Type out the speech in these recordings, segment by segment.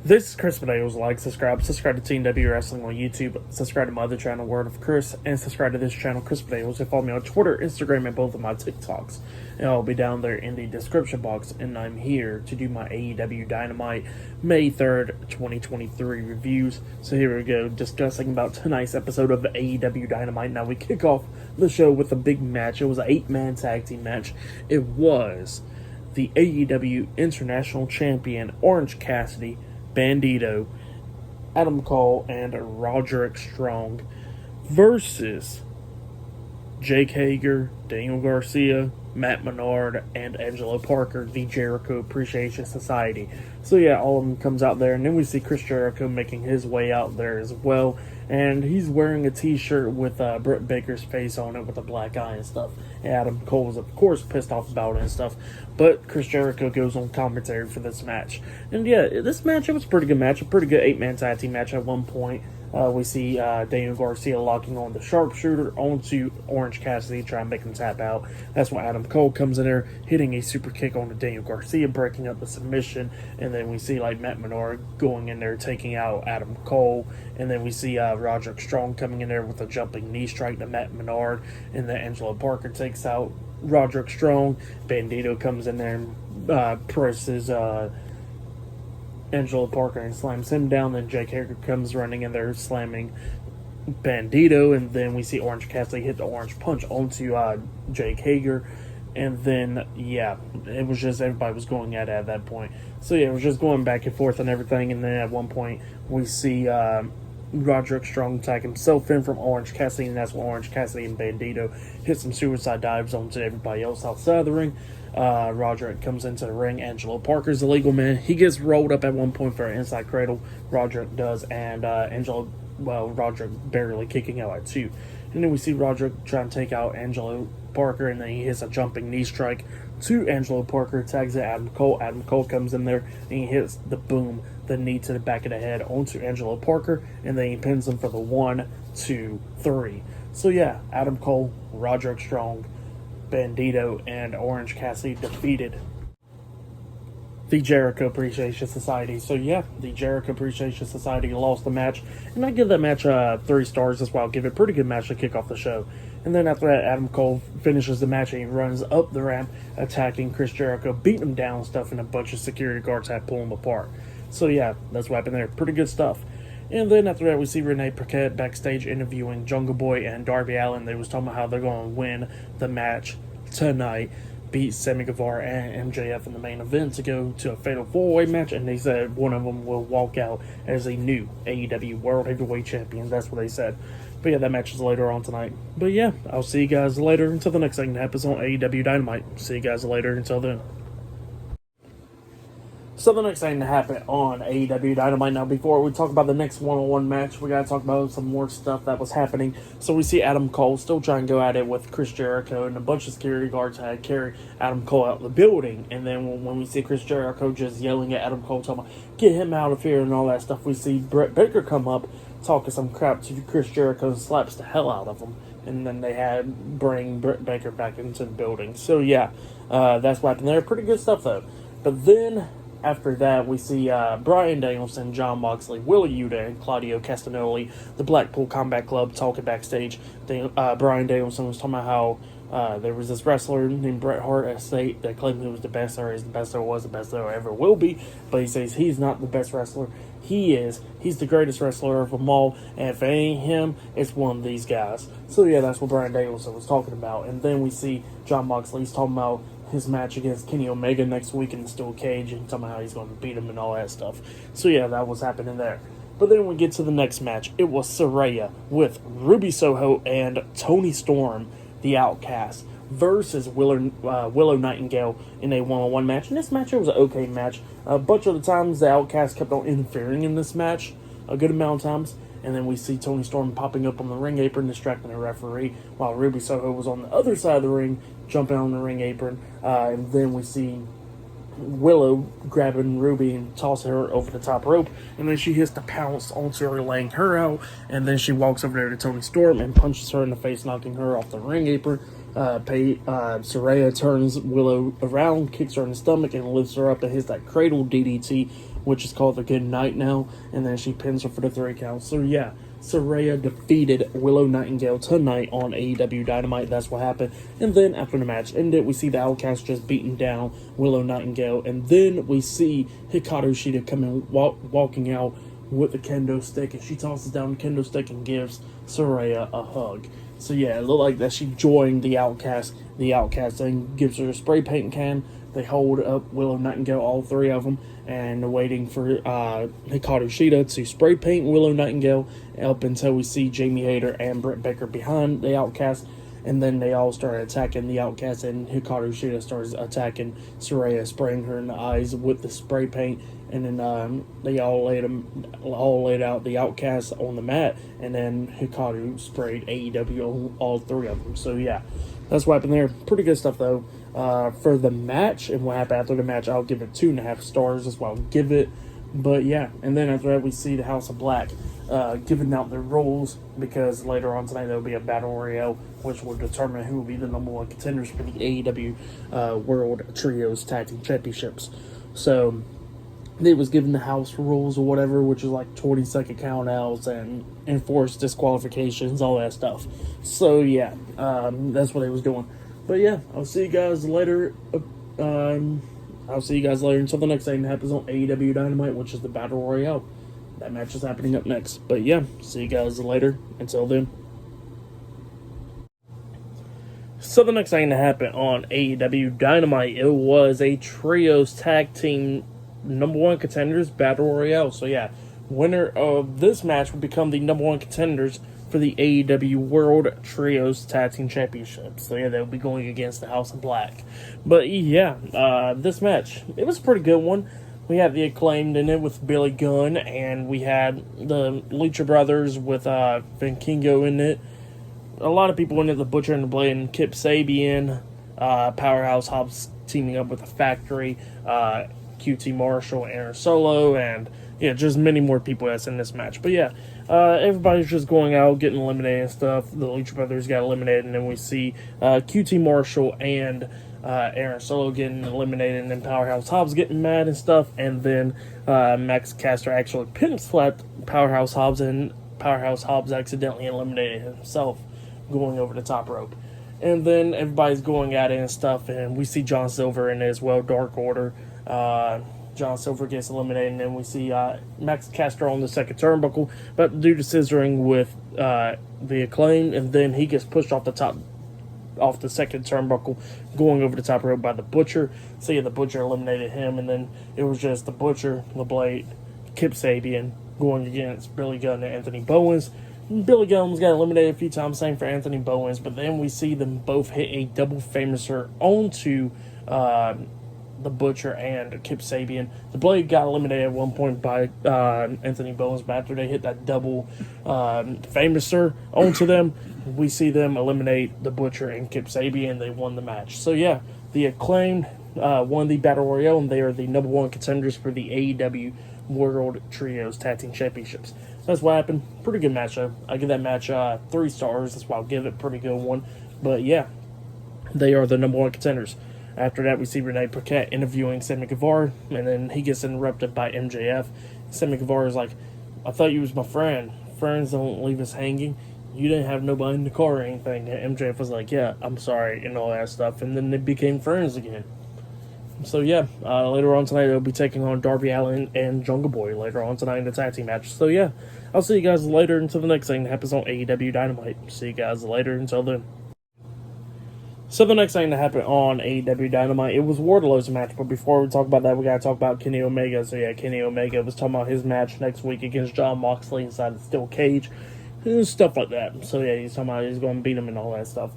This is Chris Videos. Like, subscribe to Team W Wrestling on YouTube, subscribe to my other channel, Word of Chris, and subscribe to this channel, Chris Videos, and follow me on Twitter, Instagram, and both of my TikToks. And I'll be down there in the description box, and I'm here to do my AEW Dynamite May 3rd, 2023 reviews. So here we go, discussing about tonight's episode of AEW Dynamite. Now we kick off the show with a big match. It was an 8-man tag team match. It was the AEW International Champion, Orange Cassidy, Bandito, Adam Cole, and Roderick Strong versus Jake Hager, Daniel Garcia, Matt Menard, and Angelo Parker, the Jericho Appreciation Society. So yeah, all of them comes out there, and then we see Chris Jericho making his way out there as well, and he's wearing a t-shirt with Britt Baker's face on it with a black eye and stuff. And Adam Cole was of course pissed off about it and stuff, but Chris Jericho goes on commentary for this match. And yeah, this match, it was a pretty good match, a pretty good 8-man tag team match at one point. We see Daniel Garcia locking on the sharpshooter onto Orange Cassidy, trying to make him tap out. That's when Adam Cole comes in there, hitting a super kick onto Daniel Garcia, breaking up the submission. And then we see like Matt Menard going in there, taking out Adam Cole. And then we see Roderick Strong coming in there with a jumping knee strike to Matt Menard. And then Angelo Parker takes out Roderick Strong. Bandito comes in there and presses Angelo Parker and slams him down. Then Jake Hager comes running in there, slamming Bandito, and then we see Orange Cassidy hit the orange punch onto Jake Hager. And then yeah, it was just everybody was going at that point. So yeah, it was just going back and forth and everything. And then at one point we see Roderick Strong tag himself in from Orange Cassidy, and that's when Orange Cassidy and Bandito hit some suicide dives onto everybody else outside of the ring. Roderick comes into the ring. Angelo Parker's the legal man. He gets rolled up at one point for an inside cradle. Roderick does, and Roderick barely kicking out at 2. And then we see Roderick trying to take out Angelo Parker, and then he hits a jumping knee strike to Angelo Parker, tags at Adam Cole. Adam Cole comes in there, and he hits the knee to the back of the head onto Angelo Parker, and then he pins him for the 1, 2, 3. So yeah, Adam Cole, Roderick Strong, Bandito, and Orange Cassidy defeated the Jericho Appreciation Society. So yeah, the Jericho Appreciation Society lost the match, and I give that match 3 stars as well. I'll give it a pretty good match to kick off the show. And then after that, Adam Cole finishes the match, and he runs up the ramp, attacking Chris Jericho, beating him down and stuff, and a bunch of security guards had to pull him apart. So yeah, that's what happened there. Pretty good stuff. And then after that, we see Renee Paquette backstage interviewing Jungle Boy and Darby Allin. They was talking about how they're going to win the match tonight, beat Sammy, Guevara, and MJF in the main event to go to a fatal 4-way match. And they said one of them will walk out as a new AEW World Heavyweight Champion. That's what they said. But yeah, that match is later on tonight. But yeah, I'll see you guys later until the next thing that happens on AEW Dynamite. See you guys later until then. So the next thing to happen on AEW Dynamite. Now, before we talk about the next one-on-one match, we got to talk about some more stuff that was happening. So we see Adam Cole still trying to go at it with Chris Jericho, and a bunch of security guards had to carry Adam Cole out of the building. And then when we see Chris Jericho just yelling at Adam Cole, talking about, get him out of here and all that stuff, we see Britt Baker come up, talking some crap to Chris Jericho, and slaps the hell out of him. And then they had bring Britt Baker back into the building. So yeah, that's what happened there. Pretty good stuff though. But then after that, we see Bryan Danielson, Jon Moxley, Wheeler Yuta, and Claudio Castagnoli, the Blackpool Combat Club, talking backstage. Bryan Danielson was talking about how there was this wrestler named Bret Hart at State that claimed he was the best, or is the best, or was the best, or ever will be. But he says he's not the best wrestler. He's the greatest wrestler of them all, and if it ain't him, it's one of these guys. So yeah, that's what Bryan Danielson was talking about. And then we see Jon Moxley's talking about his match against Kenny Omega next week in the steel cage, and talking about how he's going to beat him and all that stuff. So yeah, that was happening there. But then we get to the next match. It was Saraya with Ruby Soho and Toni Storm, the Outcast, versus Willow Nightingale in a one-on-one match. And this match, it was an okay match. A bunch of the times the Outcast kept on interfering in this match, a good amount of times. And then we see Toni Storm popping up on the ring apron, distracting the referee, while Ruby Soho was on the other side of the ring, jumping on the ring apron. And then we see Willow grabbing Ruby and tossing her over the top rope. And then she hits the pounce onto her, laying her out. And then she walks over there to Toni Storm and punches her in the face, knocking her off the ring apron. Saraya turns Willow around, kicks her in the stomach, and lifts her up and hits that cradle DDT which is called the Good Night now, and then she pins her for the 3 count. So yeah, Saraya defeated Willow Nightingale tonight on AEW Dynamite. That's what happened. And then after the match ended, we see the Outcast just beating down Willow Nightingale, and then we see Hikaru Shida walking out with the kendo stick, and she tosses down the kendo stick and gives Saraya a hug. So yeah, it looked like that she joined the Outcast. The Outcast then gives her a spray paint can. They hold up Willow Nightingale, all 3 of them, and waiting for Hikaru Shida to spray paint Willow Nightingale up until we see Jamie Hayter and Britt Baker behind the Outcast. And then they all start attacking the Outcast, and Hikaru Shida starts attacking Saraya, spraying her in the eyes with the spray paint. And then they all laid out the Outcast on the mat, and then Hikaru sprayed AEW on all 3 of them. So yeah, that's what happened there. Pretty good stuff though. For the match and what happened after the match, I'll give it 2.5 stars. That's what I'll give it. But yeah, and then after that we see the House of Black giving out their roles, because later on tonight there will be a battle royale which will determine who will be the number 1 contenders for the AEW World Trios Tag Team Championships. So they was given the house rules or whatever, which is like 20-second countouts and enforced disqualifications, all that stuff. So yeah, that's what they was doing. But yeah, I'll see you guys later. I'll see you guys later until the next thing that happens on AEW Dynamite, which is the Battle Royale. That match is happening up next. But yeah, see you guys later. Until then. So the next thing to happen on AEW Dynamite, it was a Trios Tag Team number 1 contenders Battle Royale. So yeah, winner of this match will become the number 1 contenders for the AEW World Trios Tag Team Championship. So yeah, they'll be going against the House of Black. But yeah, this match, it was a pretty good one. We had the Acclaimed in it with Billy Gunn, and we had the Lucha Brothers with Vinkingo in it. A lot of people in it, the Butcher and the Blade, and Kip Sabian, Powerhouse Hobbs teaming up with the Factory, QT Marshall, Aaron Solo, and yeah, just many more people that's in this match. But yeah, everybody's just going out, getting eliminated and stuff. The Lucha Brothers got eliminated, and then we see QT Marshall and Aaron Solo getting eliminated, and then Powerhouse Hobbs getting mad and stuff. And then Max Caster actually pin slapped Powerhouse Hobbs, and Powerhouse Hobbs accidentally eliminated himself going over the top rope. And then everybody's going at it and stuff, and we see John Silver in it as well, Dark Order. John Silver gets eliminated, and then we see Max Caster on the second turnbuckle, but due to scissoring with the Acclaim, and then he gets pushed off the second turnbuckle, going over the top rope by the Butcher. So yeah, the Butcher eliminated him, and then it was just the Butcher, the Blade, Kip Sabian going against Billy Gunn and Anthony Bowens. Billy Gunn's got eliminated a few times, same for Anthony Bowens, but then we see them both hit a double famouser onto the Butcher and Kip Sabian. The Blade got eliminated at one point by Anthony Bowens, but after they hit that double famouser onto them, we see them eliminate the Butcher and Kip Sabian. They won the match. So yeah, the Acclaimed won the Battle Royale, and they are the number 1 contenders for the AEW World Trios Tag Team Championships. That's what happened. Pretty good match, though. I give that match 3 stars. That's why I'll give it. Pretty good one. But yeah, they are the number 1 contenders. After that, we see Renee Paquette interviewing Sammy Guevara, and then he gets interrupted by MJF. Sammy Guevara is like, I thought you was my friend. Friends don't leave us hanging. You didn't have nobody in the car or anything. And MJF was like, yeah, I'm sorry, and all that stuff. And then they became friends again. So yeah, later on tonight, they'll be taking on Darby Allin and Jungle Boy later on tonight in the tag team match. So yeah, I'll see you guys later until the next thing that happens on AEW Dynamite. See you guys later until then. So the next thing that happened on AEW Dynamite, it was Wardlow's match. But before we talk about that, we got to talk about Kenny Omega. So yeah, Kenny Omega was talking about his match next week against Jon Moxley inside the steel cage. And stuff like that. So yeah, he's talking about he's going to beat him and all that stuff.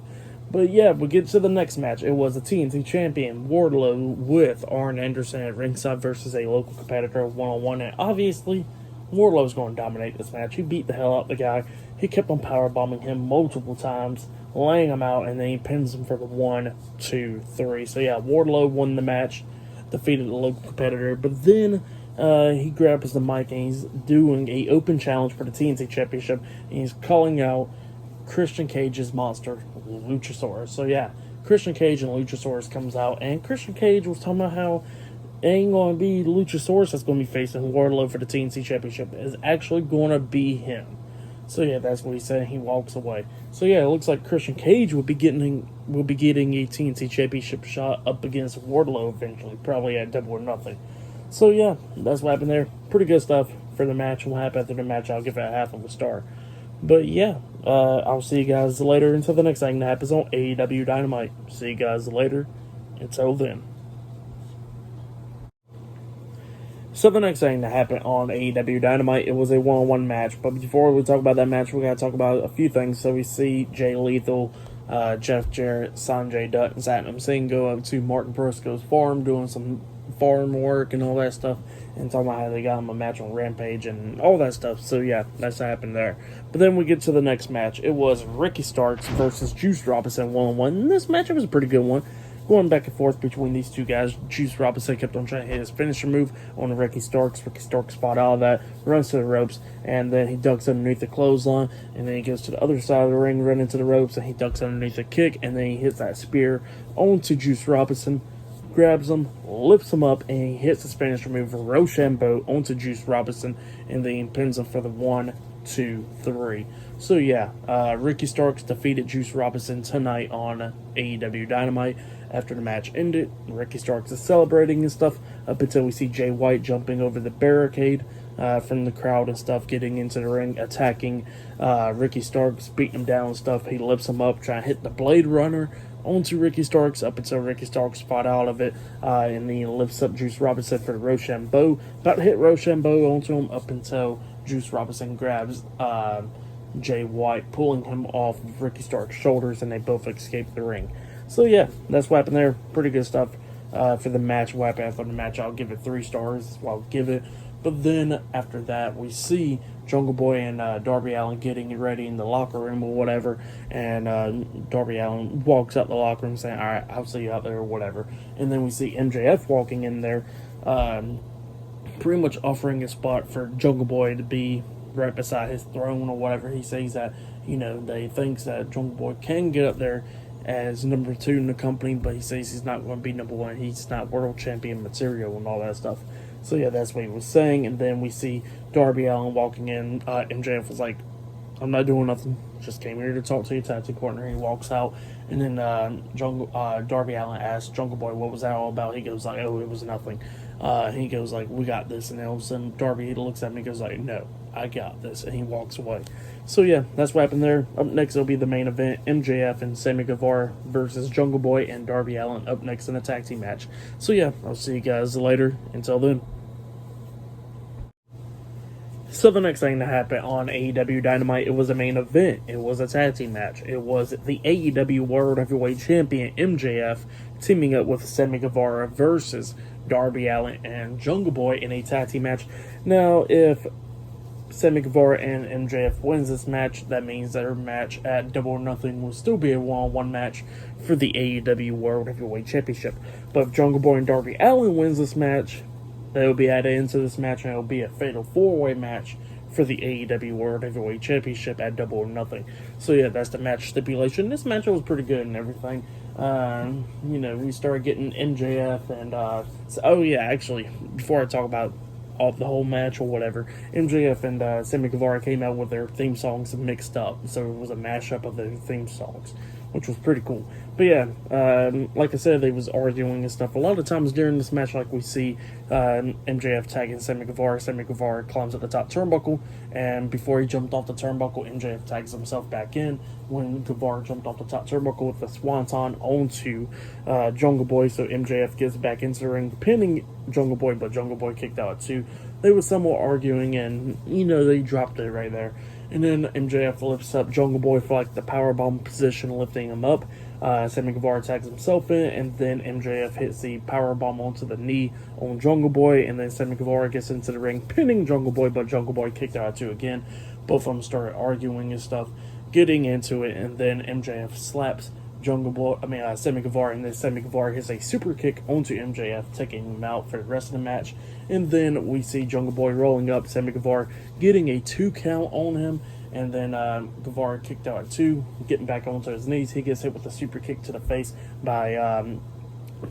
But yeah, we get to the next match. It was a TNT champion, Wardlow, with Arn Anderson at ringside versus a local competitor one-on-one. And obviously, Wardlow's going to dominate this match. He beat the hell out of the guy. He kept on powerbombing him multiple times, laying him out, and then he pins him for the 1, 2, 3. So yeah, Wardlow won the match, defeated the local competitor. But then he grabs the mic and he's doing a open challenge for the TNT Championship. And he's calling out Christian Cage's monster, Luchasaurus. So yeah, Christian Cage and Luchasaurus comes out, and Christian Cage was talking about how ain't going to be Luchasaurus that's going to be facing Wardlow for the TNT Championship. It's actually going to be him. So yeah, that's what he said. He walks away. So yeah, it looks like Christian Cage will be getting a TNT Championship shot up against Wardlow eventually, probably at Double or Nothing. So yeah, that's what happened there. Pretty good stuff for the match. What happened after the match? I'll give it a half of a star. But yeah, I'll see you guys later until the next thing that happens on AEW Dynamite. See you guys later. Until then. So the next thing that happened on AEW Dynamite, it was a one-on-one match. But before we talk about that match, we got to talk about a few things. So we see Jay Lethal, Jeff Jarrett, Sanjay Dutt, and Satnam Singh go up to Martin Briscoe's farm, doing some farm work and all that stuff, and talking about how they got him a match on Rampage and all that stuff. So yeah, that's what happened there. But then we get to the next match. It was Ricky Starks versus Juice Robinson one-on-one. And this match was a pretty good one. Going back and forth between these two guys. Juice Robinson kept on trying to hit his finisher move on Ricky Starks. Ricky Starks fought out of that, runs to the ropes, and then he ducks underneath the clothesline, and then he goes to the other side of the ring, running into the ropes, and he ducks underneath the kick, and then he hits that spear onto Juice Robinson, grabs him, lifts him up, and he hits his finisher move, Rochambeau, onto Juice Robinson, and then he pins him for the 1, 2, 3. So yeah, Ricky Starks defeated Juice Robinson tonight on AEW Dynamite. After the match ended, Ricky Starks is celebrating and stuff up until we see Jay White jumping over the barricade from the crowd and stuff, getting into the ring, attacking Ricky Starks, beating him down and stuff. He lifts him up, trying to hit the Blade Runner onto Ricky Starks up until Ricky Starks fought out of it, and then he lifts up Juice Robinson for the Rochambeau. About to hit Rochambeau onto him up until Juice Robinson grabs Jay White, pulling him off of Ricky Starks' shoulders, and they both escape the ring. So yeah, that's what happened there. Pretty good stuff for the match. What happened after the match, I'll give it 3 stars. That's what I'll give it. But then after that, we see Jungle Boy and Darby Allin getting ready in the locker room or whatever, and Darby Allin walks out the locker room saying, "All right, I'll see you out there," or whatever. And then we see MJF walking in there, pretty much offering a spot for Jungle Boy to be right beside his throne or whatever. He says that, they thinks that Jungle Boy can get up there as number 2 in the company, but he says he's not going to be number 1. He's not world champion material and all that stuff. So yeah, that's what he was saying. And then we see Darby Allin walking in. MJF was like, "I'm not doing nothing. Just came here to talk to your tag team partner." He walks out, and then Darby Allin asks Jungle Boy what was that all about. He goes like, "Oh, it was nothing." He goes like, "We got this," and all of a sudden Darby looks at me and goes like, "No, I got this," and he walks away. So yeah, that's what happened there. Up next will be the main event, MJF and Sammy Guevara versus Jungle Boy and Darby Allin up next in a tag team match. So yeah, I'll see you guys later. Until then. So the next thing that happened on AEW Dynamite, it was a main event. It was a tag team match. It was the AEW World Heavyweight Champion MJF teaming up with Sammy Guevara versus Darby Allin and Jungle Boy in a tag team match. Now, if Sammy Guevara and MJF wins this match, that means their match at Double or Nothing will still be a one-on-one match for the AEW World Heavyweight Championship. But if Jungle Boy and Darby Allin wins this match, they will be added into this match, and it will be a fatal 4-way match for the AEW World Heavyweight Championship at Double or Nothing. So yeah, that's the match stipulation. This match was pretty good and everything. We started getting MJF and actually, before I talk about the whole match or whatever, MJF and Sammy Guevara came out with their theme songs mixed up, so it was a mashup of their theme songs, which was pretty cool. But yeah, like I said, they was arguing and stuff. A lot of times during this match, like we see MJF tagging Sammy Guevara climbs up the top turnbuckle, and before he jumped off the turnbuckle, MJF tags himself back in when Guevara jumped off the top turnbuckle with the swanton onto Jungle Boy, so MJF gets back into the ring, pinning Jungle Boy, but Jungle Boy kicked out at 2. They were somewhat arguing, and they dropped it right there. And then MJF lifts up Jungle Boy for like the powerbomb position, lifting him up. Sammy Guevara tags himself in, and then MJF hits the powerbomb onto the knee on Jungle Boy, and then Sammy Guevara gets into the ring, pinning Jungle Boy, but Jungle Boy kicked out at 2 again. Both of them started arguing and stuff, getting into it, and then MJF slaps Sammy Guevara, and then Sammy Guevara hits a super kick onto MJF, taking him out for the rest of the match. And then we see Jungle Boy rolling up, Sammy Guevara getting a 2 count on him, and then Guevara kicked out at 2, getting back onto his knees. He gets hit with a super kick to the face by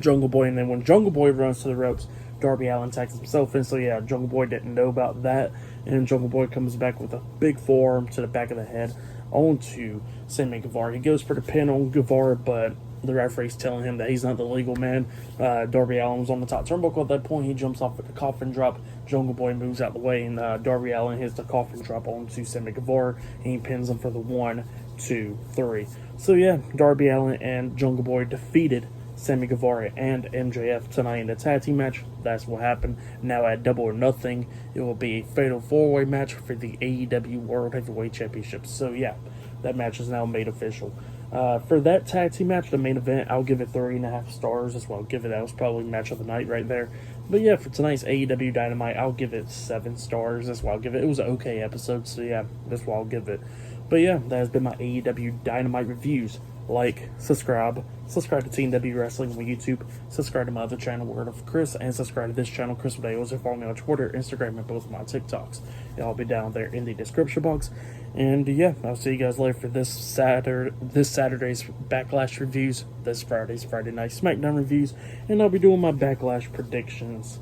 Jungle Boy, and then when Jungle Boy runs to the ropes, Darby Allin tags himself in, so yeah, Jungle Boy didn't know about that, and Jungle Boy comes back with a big forearm to the back of the head onto Sammy Guevara. He goes for the pin on Guevara, but the referee's telling him that he's not the legal man. Darby Allin was on the top turnbuckle at that point. He jumps off with the coffin drop. Jungle Boy moves out the way, and Darby Allin hits the coffin drop onto Sammy Guevara, and he pins him for the 1, 2, 3. So yeah, Darby Allin and Jungle Boy defeated Sammy Guevara and MJF tonight in the tag team match. That's what happened. Now at Double or Nothing, it will be a fatal 4-way match for the AEW World Heavyweight Championship. So yeah, that match is now made official. For that tag team match, the main event, I'll give it 3.5 stars as well. Give it, that was probably match of the night right there. But yeah, for tonight's AEW Dynamite, I'll give it 7 stars. That's why I'll give it. It was an okay episode, so yeah, that's why I'll give it. But yeah, that has been my AEW Dynamite reviews. Like, subscribe to TNW Wrestling on YouTube, subscribe to my other channel, Word of Chris, and subscribe to this channel, Chris Videos, or follow me on Twitter, Instagram, and both of my TikToks. It'll all be down there in the description box. And yeah, I'll see you guys later for this Saturday's Backlash reviews, this Friday's Friday Night SmackDown reviews, and I'll be doing my Backlash predictions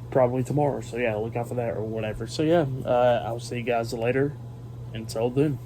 probably tomorrow. So yeah, look out for that or whatever. So yeah, I'll see you guys later. Until then.